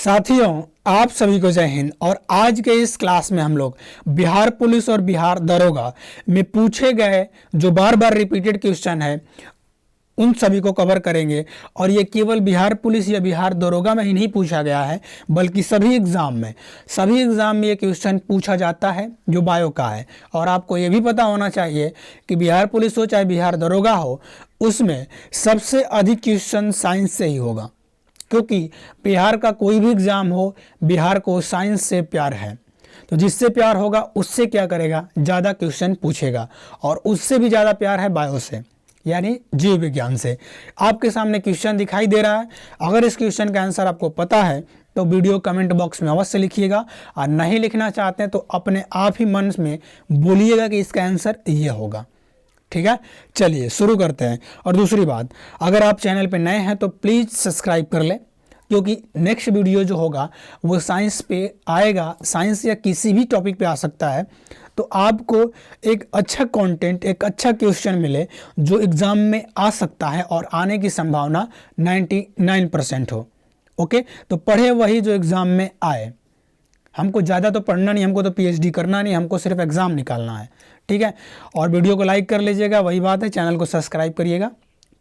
साथियों, आप सभी को जय हिंद। और आज के इस क्लास में हम लोग बिहार पुलिस और बिहार दरोगा में पूछे गए जो बार बार रिपीटेड क्वेश्चन है उन सभी को कवर करेंगे। और ये केवल बिहार पुलिस या बिहार दरोगा में ही नहीं पूछा गया है, बल्कि सभी एग्ज़ाम में ये क्वेश्चन पूछा जाता है जो बायो का है। और आपको ये भी पता होना चाहिए कि बिहार पुलिस हो चाहे बिहार दरोगा हो, उसमें सबसे अधिक क्वेश्चन साइंस से ही होगा, क्योंकि बिहार का कोई भी एग्ज़ाम हो, बिहार को साइंस से प्यार है। तो जिससे प्यार होगा उससे क्या करेगा, ज़्यादा क्वेश्चन पूछेगा। और उससे भी ज़्यादा प्यार है बायो से, यानी जीव विज्ञान से। आपके सामने क्वेश्चन दिखाई दे रहा है। अगर इस क्वेश्चन का आंसर आपको पता है तो वीडियो कमेंट बॉक्स में अवश्य लिखिएगा, और नहीं लिखना चाहते हैं तो अपने आप ही मन में बोलिएगा कि इसका आंसर ये होगा। ठीक है, चलिए शुरू करते हैं। और दूसरी बात, अगर आप चैनल पे नए हैं तो प्लीज़ सब्सक्राइब कर लें, क्योंकि नेक्स्ट वीडियो जो होगा वो साइंस पे आएगा। साइंस या किसी भी टॉपिक पे आ सकता है, तो आपको एक अच्छा कंटेंट, एक अच्छा क्वेश्चन मिले जो एग्ज़ाम में आ सकता है और आने की संभावना 99% हो। ओके, तो पढ़े वही जो एग्ज़ाम में आए। हमको ज़्यादा तो पढ़ना नहीं, हमको तो पीएचडी करना नहीं, हमको सिर्फ एग्ज़ाम निकालना है। ठीक है, और वीडियो को लाइक कर लीजिएगा, वही बात है, चैनल को सब्सक्राइब करिएगा।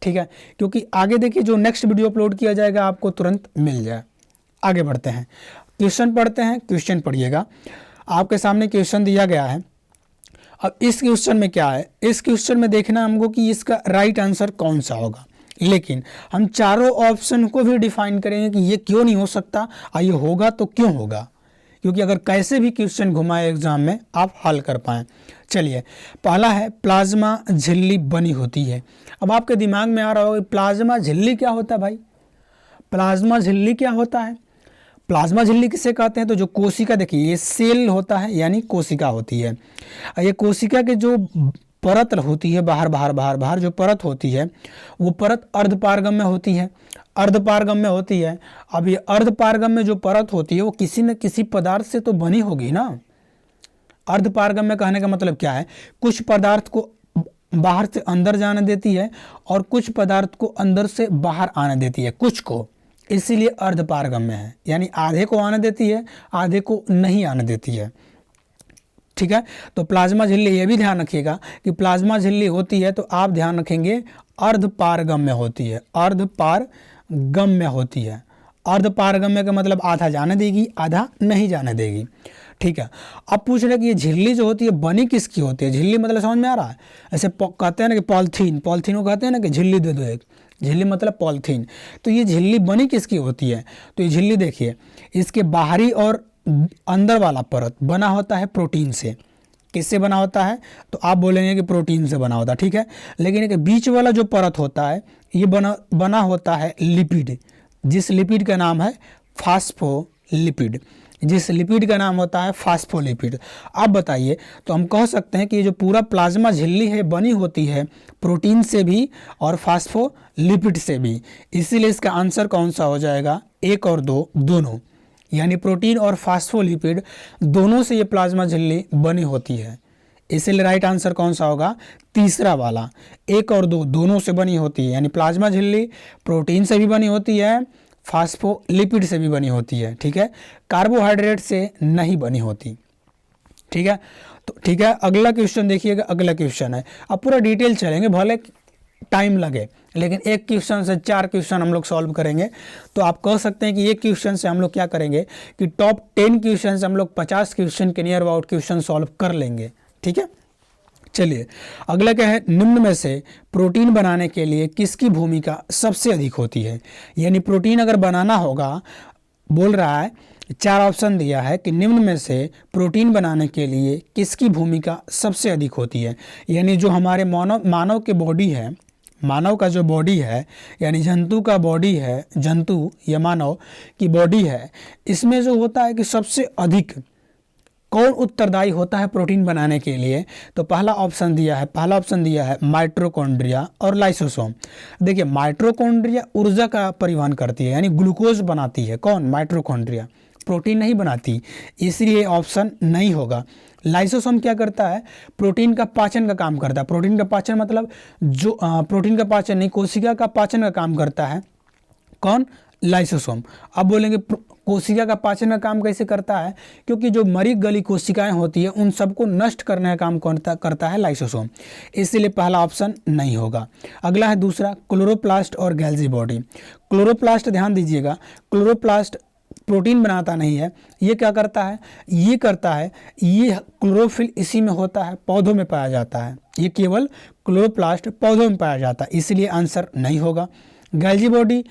ठीक है, क्योंकि आगे देखिए जो नेक्स्ट वीडियो अपलोड किया जाएगा आपको तुरंत मिल जाए। आगे बढ़ते हैं, क्वेश्चन पढ़ते हैं। क्वेश्चन पढ़िएगा, आपके सामने क्वेश्चन दिया गया है। अब इस क्वेश्चन में क्या है, इस क्वेश्चन में देखना हमको कि इसका राइट आंसर कौन सा होगा। लेकिन हम चारों ऑप्शन को भी डिफाइन करेंगे कि ये क्यों नहीं हो सकता और ये होगा तो क्यों होगा, क्योंकि अगर कैसे भी क्वेश्चन घुमाए एग्जाम में आप हल कर पाएँ। चलिए, पहला है प्लाज्मा झिल्ली बनी होती है। अब आपके दिमाग में आ रहा होगा प्लाज्मा झिल्ली क्या होता है भाई, प्लाज्मा झिल्ली क्या होता है। प्लाज्मा झिल्ली किसे कहते हैं, तो जो कोशिका, देखिए ये सेल होता है यानी कोशिका होती है। ये कोशिका के जो परत होती है, बाहर जो परत होती है वो परत अर्धपारगम्य होती है, अर्धपारगम्य होती है। अब ये अर्धपारगम्य जो परत होती है वो किसी न किसी पदार्थ से तो बनी होगी ना। अर्धपारगम्य कहने का मतलब क्या है, कुछ पदार्थ को बाहर से अंदर जाने देती है और कुछ पदार्थ को अंदर से बाहर आने देती है, कुछ को, इसीलिए अर्धपारगम्य है। यानी आधे को आने देती है, आधे को नहीं आने देती है। ठीक है, तो प्लाज्मा झिल्ली, ये भी ध्यान रखिएगा कि प्लाज्मा झिल्ली होती है तो आप ध्यान रखेंगे अर्धपारगम्य होती है, अर्धपारगम्य होती है। अर्धपारगम्य का मतलब आधा जाने देगी, आधा नहीं जाने देगी। ठीक है, अब पूछ रहे कि ये झिल्ली जो होती है बनी किसकी होती है। झिल्ली मतलब समझ में आ रहा है, ऐसे कहते हैं ना कि पॉलीथीन को कहते हैं ना कि झिल्ली दे दो एक, झिल्ली मतलब पॉलीथीन। तो ये झिल्ली बनी किसकी होती है, तो ये झिल्ली देखिए, इसके बाहरी और अंदर वाला परत बना होता है प्रोटीन से। किससे बना होता है, तो आप बोलेंगे कि प्रोटीन से बना होता है। ठीक है, लेकिन एक बीच वाला जो परत होता है ये बना होता है लिपिड, जिस लिपिड का नाम है फास्फोलिपिड, जिस लिपिड का नाम होता है फास्फोलिपिड। आप बताइए, तो हम कह सकते हैं कि ये जो पूरा प्लाज्मा झिल्ली है बनी होती है प्रोटीन से भी और फास्फोलिपिड से भी। इसीलिए इसका आंसर कौन सा हो जाएगा, 1 और 2 दोनों, यानी प्रोटीन और फास्फोलिपिड दोनों से ये प्लाज्मा झिल्ली बनी होती है। इसीलिए राइट आंसर कौन सा होगा, तीसरा वाला, 1 और 2 दोनों से बनी होती है। यानी प्लाज्मा झिल्ली प्रोटीन से भी बनी होती है, फास्फोलिपिड से भी बनी होती है। ठीक है, कार्बोहाइड्रेट से नहीं बनी होती। ठीक है, तो ठीक है, अगला क्वेश्चन देखिएगा। अगला क्वेश्चन है, अब पूरा डिटेल चलेंगे, भले टाइम लगे, लेकिन एक क्वेश्चन से 4 क्वेश्चन हम लोग सॉल्व करेंगे। तो आप कह सकते हैं कि एक क्वेश्चन से हम लोग क्या करेंगे कि टॉप 10 क्वेश्चन से हम लोग 50 क्वेश्चन के नियर अबाउट क्वेश्चन सॉल्व कर लेंगे। ठीक है, चलिए अगला क्या है, निम्न में से प्रोटीन बनाने के लिए किसकी भूमिका सबसे अधिक होती है। यानी प्रोटीन अगर बनाना होगा, बोल रहा है 4 ऑप्शन दिया है कि निम्न में से प्रोटीन बनाने के लिए किसकी भूमिका सबसे अधिक होती है। यानी जो हमारे मानव के बॉडी है, मानव का जो बॉडी है, यानी जंतु का बॉडी है, जंतु या मानव की बॉडी है, इसमें जो होता है कि सबसे अधिक कौन उत्तरदायी होता है प्रोटीन बनाने के लिए। तो पहला ऑप्शन दिया है माइटोकॉन्ड्रिया और लाइसोसोम। देखिए, माइटोकॉन्ड्रिया ऊर्जा का परिवहन करती है, यानी ग्लूकोज बनाती है। कौन, माइटोकॉन्ड्रिया, प्रोटीन नहीं बनाती, इसलिए ऑप्शन नहीं होगा। लाइसोसोम क्या करता है, प्रोटीन का पाचन का काम करता है। प्रोटीन का पाचन मतलब जो प्रोटीन का पाचन नहीं, कोशिका का पाचन का काम करता है। कौन, लाइसोसोम। अब बोलेंगे कोशिका का पाचन का काम कैसे करता है, क्योंकि जो मरी गली कोशिकाएं होती है उन सबको नष्ट करने का काम कौन करता है, लाइसोसोम। इसलिए पहला ऑप्शन नहीं होगा। अगला है दूसरा, क्लोरोप्लास्ट और गैल्जी बॉडी। क्लोरोप्लास्ट ध्यान दीजिएगा, क्लोरोप्लास्ट प्रोटीन बनाता नहीं है, ये क्या करता है, ये करता है, ये क्लोरोफिल इसी में होता है, पौधों में पाया जाता है, ये केवल क्लोरोप्लास्ट पौधों में पाया जाता है, इसलिए आंसर नहीं होगा। गैल्जी बॉडी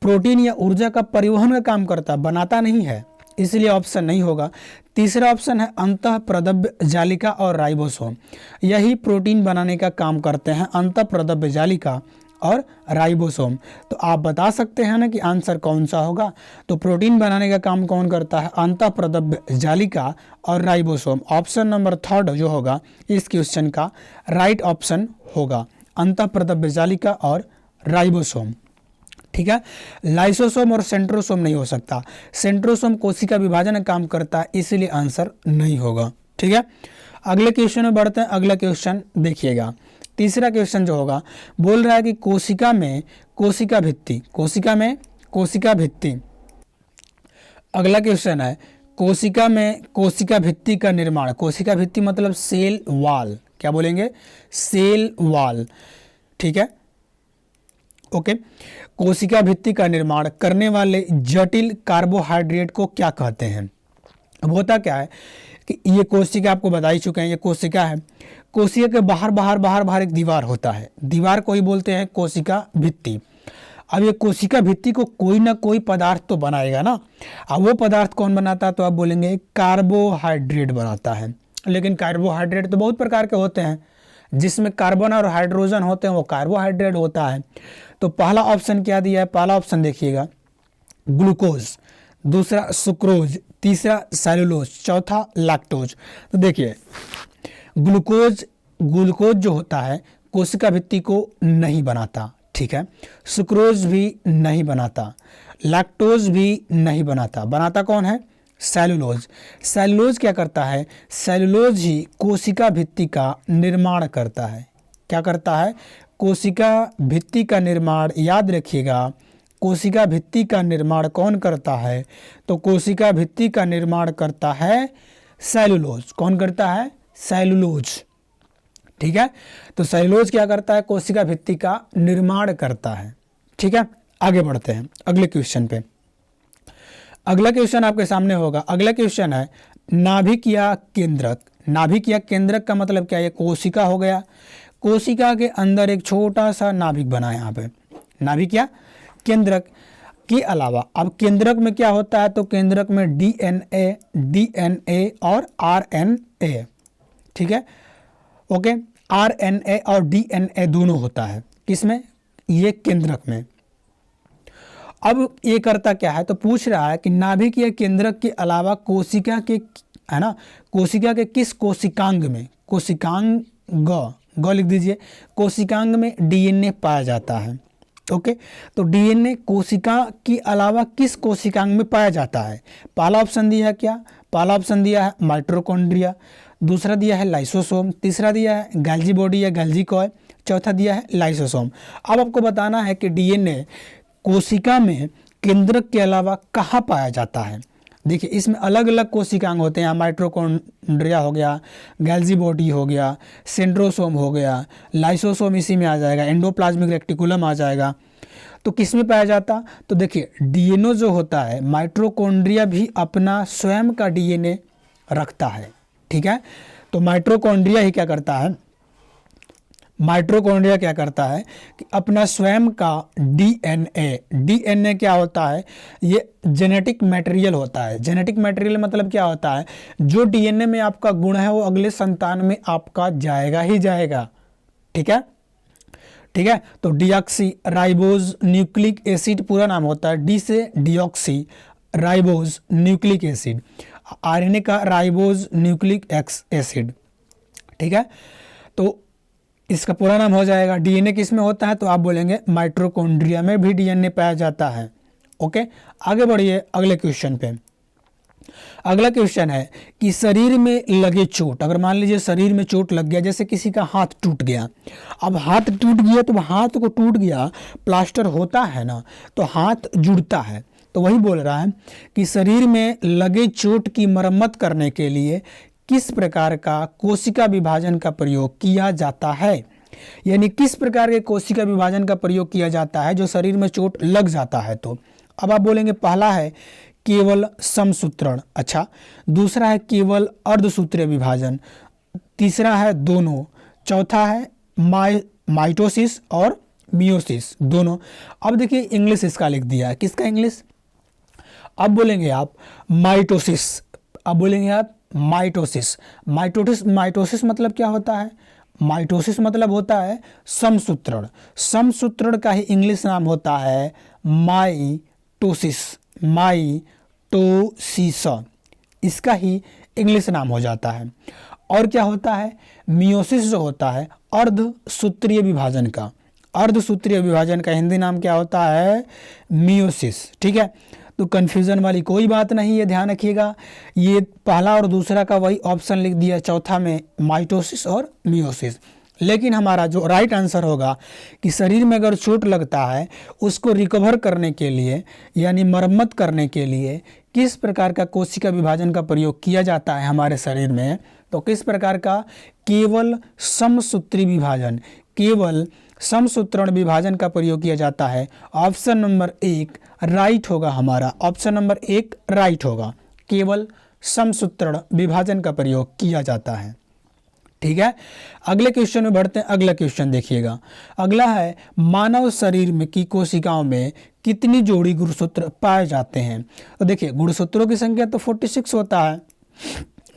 प्रोटीन या ऊर्जा का परिवहन का काम करता है, बनाता नहीं है, इसलिए ऑप्शन नहीं होगा। तीसरा ऑप्शन है अंतःप्रदव्य जालिका और राइबोसोम, यही प्रोटीन बनाने का काम करते हैं, अंतःप्रदव्य जालिका और राइबोसोम। तो आप बता सकते हैं ना कि आंसर कौन सा होगा। तो प्रोटीन बनाने का काम कौन करता है, अंतःप्रदव्य जालिका और राइबोसोम। ऑप्शन नंबर 3 जो होगा इस क्वेश्चन का राइट ऑप्शन होगा, अंतःप्रदव्य जालिका और राइबोसोम। ठीक है, लाइसोसोम और सेंट्रोसोम नहीं हो सकता, सेंट्रोसोम कोशिका विभाजन का काम करता है, इसलिए आंसर नहीं होगा। ठीक है, अगले क्वेश्चन में बढ़ते हैं। अगला क्वेश्चन देखिएगा, तीसरा क्वेश्चन जो होगा बोल रहा है कि कोशिका में कोशिका भित्ति, कोशिका में कोशिका भित्ति। अगला क्वेश्चन है कोशिका में कोशिका भित्ति का निर्माण, कोशिका भित्ति मतलब सेल वॉल, क्या बोलेंगे, सेल वॉल। ठीक है, ओके। कोशिका भित्ति का निर्माण करने वाले जटिल कार्बोहाइड्रेट को क्या कहते हैं। अब होता क्या है कि ये कोशिका आपको बता ही चुके हैं, ये कोशिका है, कोशिका के बाहर एक दीवार होता है, दीवार को ही बोलते हैं कोशिका भित्ति। अब ये कोशिका भित्ति को कोई ना कोई पदार्थ तो बनाएगा ना, अब वो पदार्थ कौन बनाता है, तो आप बोलेंगे कार्बोहाइड्रेट बनाता है। लेकिन कार्बोहाइड्रेट तो बहुत प्रकार के होते हैं, जिसमें कार्बन और हाइड्रोजन होते हैं वो कार्बोहाइड्रेट होता है। तो पहला ऑप्शन क्या दिया है, पहला ऑप्शन देखिएगा ग्लूकोज, दूसरा सुक्रोज, तीसरा सेलुलोज, चौथा लैक्टोज। तो देखिए ग्लूकोज जो होता है कोशिका भित्ति को नहीं बनाता, ठीक है, सुक्रोज भी नहीं बनाता, लैक्टोज भी नहीं बनाता, बनाता कौन है, सेलुलोज। सेलुलोज क्या करता है, सेलुलोज ही कोशिका भित्ति का निर्माण करता है। क्या करता है, कोशिका भित्ति का निर्माण, याद रखिएगा कोशिका भित्ति का निर्माण कौन करता है, तो कोशिका भित्ति का निर्माण करता है सेलुलोज। कौन करता है, सेलुलोज। ठीक है, तो सेलुलोज क्या करता है, कोशिका भित्ति का निर्माण करता है। ठीक है, आगे बढ़ते हैं अगले क्वेश्चन पे। अगला क्वेश्चन आपके सामने होगा, अगला क्वेश्चन है नाभिक या केंद्रक। नाभिक या केंद्रक का मतलब क्या है, ये कोशिका हो गया, कोशिका के अंदर एक छोटा सा नाभिक बना है यहाँ पे, नाभिक या केंद्रक के अलावा। अब केंद्रक में क्या होता है, तो केंद्रक में डीएनए और आरएनए, ठीक है, ओके, आरएनए और डीएनए दोनों होता है, किसमें, ये केंद्रक में। अब ये करता क्या है, तो पूछ रहा है कि नाभिक या केंद्रक के अलावा कोशिका के, है ना, कोशिका के किस कोशिकांग में, कोशिकांग ग लिख दीजिए, कोशिकांग में डीएनए पाया जाता है। ओके, तो डीएनए कोशिका के अलावा किस कोशिकांग में पाया जाता है। पहला ऑप्शन दिया है क्या, पहला ऑप्शन दिया है माइटोकॉन्ड्रिया, दूसरा दिया है लाइसोसोम, तीसरा दिया है गैल्जी बॉडी या गैल्जी कॉय, चौथा दिया है लाइसोसोम। अब आपको बताना है कि डीएनए कोशिका में केंद्रक के अलावा कहाँ पाया जाता है। देखिए इसमें अलग अलग कोशिकांग होते हैं, माइटोकॉन्ड्रिया हो गया, गैल्जी बॉडी हो गया, सेंट्रोसोम हो गया, लाइसोसोम इसी में आ जाएगा, एंडोप्लाज्मिक रेक्टिकुलम आ जाएगा। तो किस में पाया जाता, तो देखिए डीएनए जो होता है, माइटोकॉन्ड्रिया भी अपना स्वयं का डीएनए रखता है। ठीक है, तो माइटोकॉन्ड्रिया ही क्या करता है, माइटोकॉन्ड्रिया क्या करता है कि अपना स्वयं का डीएनए क्या होता है, ये जेनेटिक मटेरियल होता है। जेनेटिक मटेरियल मतलब क्या होता है, जो डीएनए में आपका गुण है वो अगले संतान में आपका जाएगा ही जाएगा। ठीक है, ठीक है, तो डीऑक्सी राइबोज न्यूक्लिक एसिड पूरा नाम होता है, डी से deoxy ribose nucleic acid, RNA का राइबोज न्यूक्लिक एसिड। ठीक है, तो इसका पूरा नाम हो जाएगा। डीएनए किस में होता है, तो आप बोलेंगे माइटोकॉन्ड्रिया में भी डीएनए पाया जाता है। ओके, आगे बढ़िए अगले क्वेश्चन पे। अगला क्वेश्चन है कि शरीर में लगे चोट, अगर मान लीजिए शरीर में चोट लग गया, जैसे किसी का हाथ टूट गया, अब हाथ टूट गया तो हाथ को टूट गया, प्लास्टर होता है ना, तो हाथ जुड़ता है। तो वही बोल रहा है कि शरीर में लगे चोट की मरम्मत करने के लिए किस प्रकार का कोशिका विभाजन का प्रयोग किया जाता है, यानी किस प्रकार के कोशिका विभाजन का प्रयोग किया जाता है जो शरीर में चोट लग जाता है। तो अब आप बोलेंगे पहला है केवल समसूत्रण, अच्छा, दूसरा है केवल अर्धसूत्रीय विभाजन, तीसरा है दोनों, चौथा है माइटोसिस और मियोसिस दोनों। अब देखिए इंग्लिश इसका लिख दिया है, किसका इंग्लिश, अब बोलेंगे आप माइटोसिस, अब बोलेंगे आप माइटोसिस। माइटोसिस मतलब क्या होता है, माइटोसिस मतलब होता है समसूत्रण, समसूत्रण का ही इंग्लिश नाम होता है माइटोसिस, माइटोसिस इसका ही इंग्लिश नाम हो जाता है। और क्या होता है, मियोसिस जो होता है अर्धसूत्रीय विभाजन का, अर्धसूत्रीय विभाजन का हिंदी नाम क्या होता है, मियोसिस। ठीक है, तो कन्फ्यूज़न वाली कोई बात नहीं है, ध्यान रखिएगा। ये पहला और दूसरा का वही ऑप्शन लिख दिया, चौथा में माइटोसिस और मियोसिस। लेकिन हमारा जो राइट आंसर होगा कि शरीर में अगर चोट लगता है उसको रिकवर करने के लिए यानी मरम्मत करने के लिए किस प्रकार का कोशिका विभाजन का प्रयोग किया जाता है हमारे शरीर में, तो किस प्रकार का, केवल समसूत्री विभाजन, केवल समसूत्रण विभाजन का प्रयोग किया जाता है। ऑप्शन नंबर 1 राइट होगा हमारा, ऑप्शन नंबर 1 राइट होगा, केवल समसूत्रण विभाजन का प्रयोग किया जाता है। ठीक है, अगले क्वेश्चन में बढ़ते हैं। अगला क्वेश्चन देखिएगा, अगला है मानव शरीर में की कोशिकाओं में कितनी जोड़ी गुणसूत्र पाए जाते हैं। तो देखिए गुणसूत्रों की संख्या तो 46 होता है,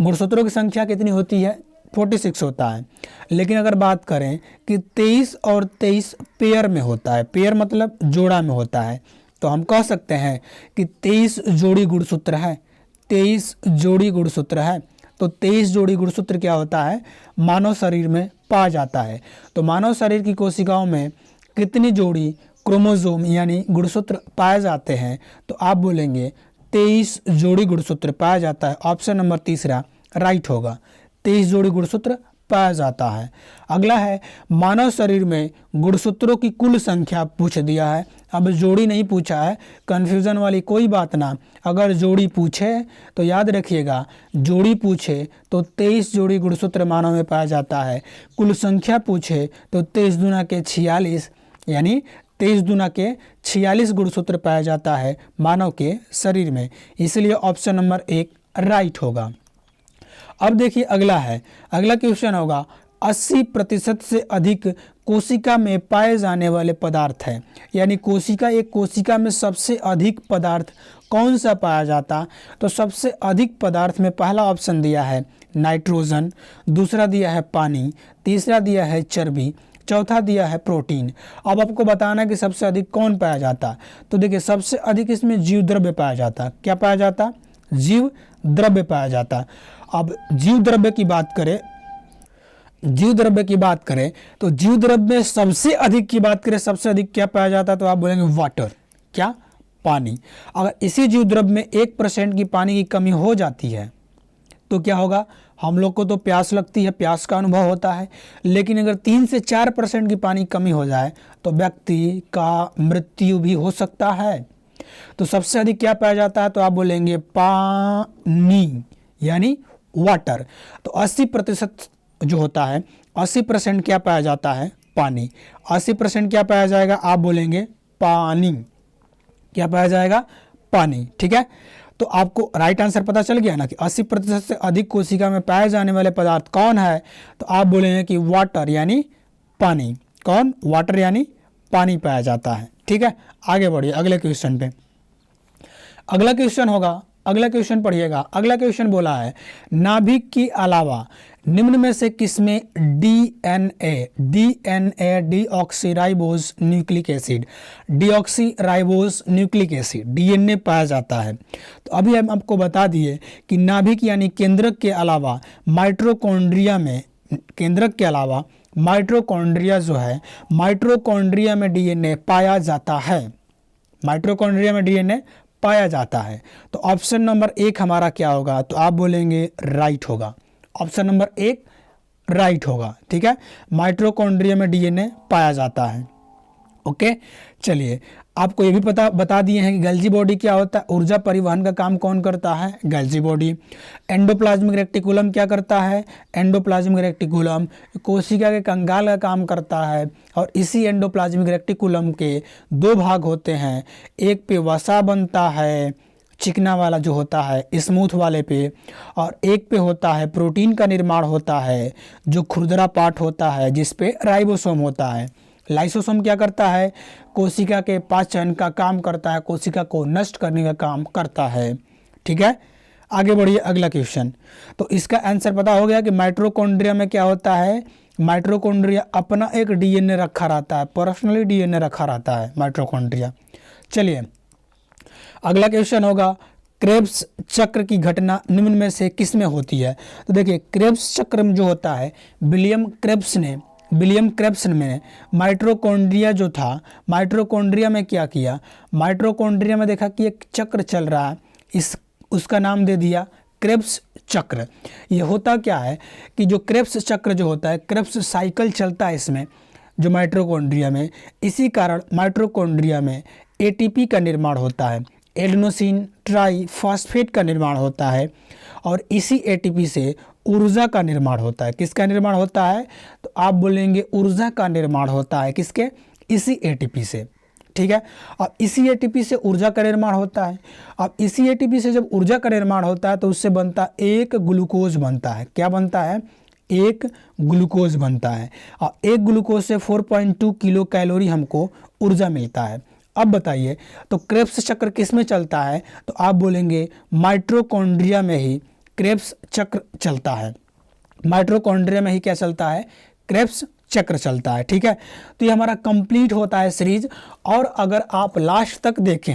गुणसूत्रों की संख्या कितनी होती है, 46 होता है। लेकिन अगर बात करें कि 23 और 23 पेयर में होता है, पेयर मतलब जोड़ा में होता है, तो हम कह सकते हैं कि 23 जोड़ी गुणसूत्र है, 23 जोड़ी गुणसूत्र है। तो 23 जोड़ी गुणसूत्र क्या होता है, मानव शरीर में पाया जाता है। तो मानव शरीर की कोशिकाओं में कितनी जोड़ी क्रोमोसोम यानी गुणसूत्र पाए जाते हैं, तो आप बोलेंगे 23 जोड़ी गुणसूत्र पाया जाता है। ऑप्शन नंबर 3 राइट होगा, 23 जोड़ी गुणसूत्र पाया जाता है। अगला है मानव शरीर में गुणसूत्रों की कुल संख्या पूछ दिया है, अब जोड़ी नहीं पूछा है, कन्फ्यूज़न वाली कोई बात ना। अगर जोड़ी पूछे तो याद रखिएगा, जोड़ी पूछे तो 23 जोड़ी गुणसूत्र मानव में पाया जाता है, कुल संख्या पूछे तो 23 दूना के 46 यानी 23 दूना के 46 गुणसूत्र पाया जाता है मानव के शरीर में, इसलिए ऑप्शन नंबर 1 राइट होगा। अब देखिए अगला है, अगला क्वेश्चन होगा 80% से अधिक कोशिका में पाए जाने वाले पदार्थ है, यानी कोशिका, एक कोशिका में सबसे अधिक पदार्थ कौन सा पाया जाता, तो सबसे अधिक पदार्थ में पहला ऑप्शन दिया है नाइट्रोजन, दूसरा दिया है पानी, तीसरा दिया है चर्बी, चौथा दिया है प्रोटीन। अब आपको बताना है कि सबसे अधिक कौन पाया जाता, तो देखिए सबसे अधिक इसमें जीव द्रव्य पाया जाता, क्या पाया जाता, जीव द्रव्य पाया जाता। अब जीव द्रव्य की बात करें, जीव द्रव्य की बात करें तो जीव द्रव्य में सबसे अधिक की बात करें, सबसे अधिक क्या पाया जाता है, तो आप बोलेंगे वाटर, क्या, पानी। अगर इसी जीव द्रव्य में 1% की पानी की कमी हो जाती है तो क्या होगा, हम लोग को तो प्यास लगती है, प्यास का अनुभव होता है, लेकिन अगर 3 से 4% की पानी कमी हो जाए तो व्यक्ति का मृत्यु भी हो सकता है। तो सबसे अधिक क्या पाया जाता है, तो आप बोलेंगे पानी यानी वाटर। तो 80% जो होता है, 80% क्या पाया जाता है, पानी। 80% क्या पाया जाएगा, आप बोलेंगे पानी, क्या पाया जाएगा, पानी। ठीक है, तो आपको राइट आंसर पता चल गया ना कि 80% से अधिक कोशिका में पाए जाने वाले पदार्थ कौन है, तो आप बोलेंगे कि वाटर यानी पानी, कौन, वाटर यानी पानी पाया जाता है। ठीक है, आगे बढ़िए अगले क्वेश्चन पे। अगला क्वेश्चन होगा, अगला क्वेश्चन पढ़िएगा। अगला क्वेश्चन बोला है नाभिक के अलावा निम्न में से किसमें DNA deoxyribose nucleic acid, deoxyribose nucleic acid DNA पाया जाता है। तो अभी हम आपको बता दिए कि नाभिक यानी केंद्रक के अलावा माइटोकॉन्ड्रिया में, केंद्रक के अलावा माइटोकॉन्ड्रिया जो है, माइटोकॉन्ड्रिया में डीएनए पाया जाता है, माइटोकॉन्ड्रिया में डीएनए पाया जाता है। तो ऑप्शन नंबर 1 हमारा क्या होगा, तो आप बोलेंगे राइट होगा। ऑप्शन नंबर 1 राइट होगा। ठीक है, माइटोकॉन्ड्रिया में डीएनए पाया जाता है। ओके, चलिए आपको ये भी बता दिए हैं कि गल्जी बॉडी क्या होता है, ऊर्जा परिवहन का काम कौन करता है, गल्जी बॉडी। एंडोप्लाज्मिक रेक्टिकुलम क्या करता है, एंडोप्लाज्मिक रेक्टिकुलम कोशिका के कंकाल का काम करता है। और इसी एंडोप्लाज्मिक रेक्टिकुलम के 2 भाग होते हैं, एक पे वसा बनता है चिकना वाला जो होता है स्मूथ वाले पे, और एक पे होता है प्रोटीन का निर्माण होता है जो खुरदरा पार्ट होता है जिस पे राइबोसोम होता है। लाइसोसोम क्या करता है, कोशिका के पाचन का काम करता है, कोशिका को नष्ट करने का काम करता है। ठीक है, आगे बढ़िए अगला क्वेश्चन। तो इसका आंसर पता हो गया कि माइटोकॉन्ड्रिया में क्या होता है, माइटोकॉन्ड्रिया अपना एक डीएनए रखा रहता है, पर्सनली डीएनए रखा रहता है माइटोकॉन्ड्रिया। चलिए अगला क्वेश्चन होगा, क्रेब्स चक्र की घटना निम्न में से किस में होती है। तो देखिए क्रेब्स चक्र में जो होता है, विलियम क्रेब्स ने माइटोकॉन्ड्रिया जो था, माइटोकॉन्ड्रिया में क्या किया, माइटोकॉन्ड्रिया में देखा कि एक चक्र चल रहा है, उसका नाम दे दिया क्रेब्स चक्र। ये होता क्या है कि जो क्रेब्स चक्र जो होता है, क्रेब्स साइकिल चलता है इसमें जो माइटोकॉन्ड्रिया में, इसी कारण माइटोकॉन्ड्रिया में एटीपी का निर्माण होता है, एडेनोसिन ट्राइफॉस्फेट का निर्माण होता है, और इसी एटीपी से ऊर्जा का निर्माण होता है। किसका निर्माण होता है, तो आप बोलेंगे ऊर्जा का निर्माण होता है, किसके, इसी एटीपी से। ठीक है, अब इसी एटीपी से ऊर्जा का निर्माण होता है। अब इसी एटीपी से जब ऊर्जा का निर्माण होता है तो उससे बनता एक ग्लूकोज बनता है। क्या बनता है, एक ग्लूकोज बनता है, और एक ग्लूकोज से 4.2 किलो कैलोरी हमको ऊर्जा मिलता है। अब बताइए तो क्रेब्स चक्र किस में चलता है, तो आप बोलेंगे माइटोकॉन्ड्रिया में ही क्रेब्स चक्र चलता है। माइटोकॉन्ड्रिया में ही क्या चलता है, क्रेब्स चक्र चलता है। ठीक है, तो ये हमारा कंप्लीट होता है सीरीज। और अगर आप लास्ट तक देखे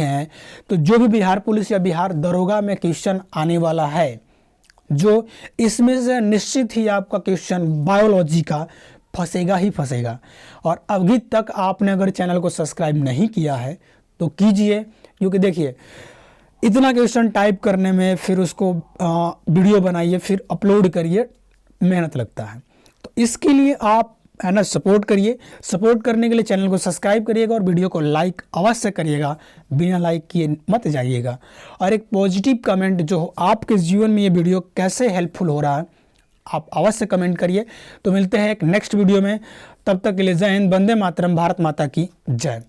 हैं तो जो भी बिहार पुलिस या बिहार दरोगा में क्वेश्चन आने वाला है, जो इसमें से निश्चित ही आपका क्वेश्चन बायोलॉजी का फंसेगा ही फंसेगा। और अभी तक आपने अगर चैनल को सब्सक्राइब नहीं किया है तो कीजिए, क्योंकि देखिए इतना क्वेश्चन टाइप करने में, फिर उसको वीडियो बनाइए, फिर अपलोड करिए, मेहनत लगता है। तो इसके लिए आप है ना सपोर्ट करिए। सपोर्ट करने के लिए चैनल को सब्सक्राइब करिएगा और वीडियो को लाइक अवश्य करिएगा, बिना लाइक किए मत जाइएगा। और एक पॉजिटिव कमेंट जो आपके जीवन में ये वीडियो कैसे हेल्पफुल हो रहा है आप अवश्य कमेंट करिए। तो मिलते हैं एक नेक्स्ट वीडियो में, तब तक के लिए जय हिंद, वंदे मातरम, भारत माता की जय।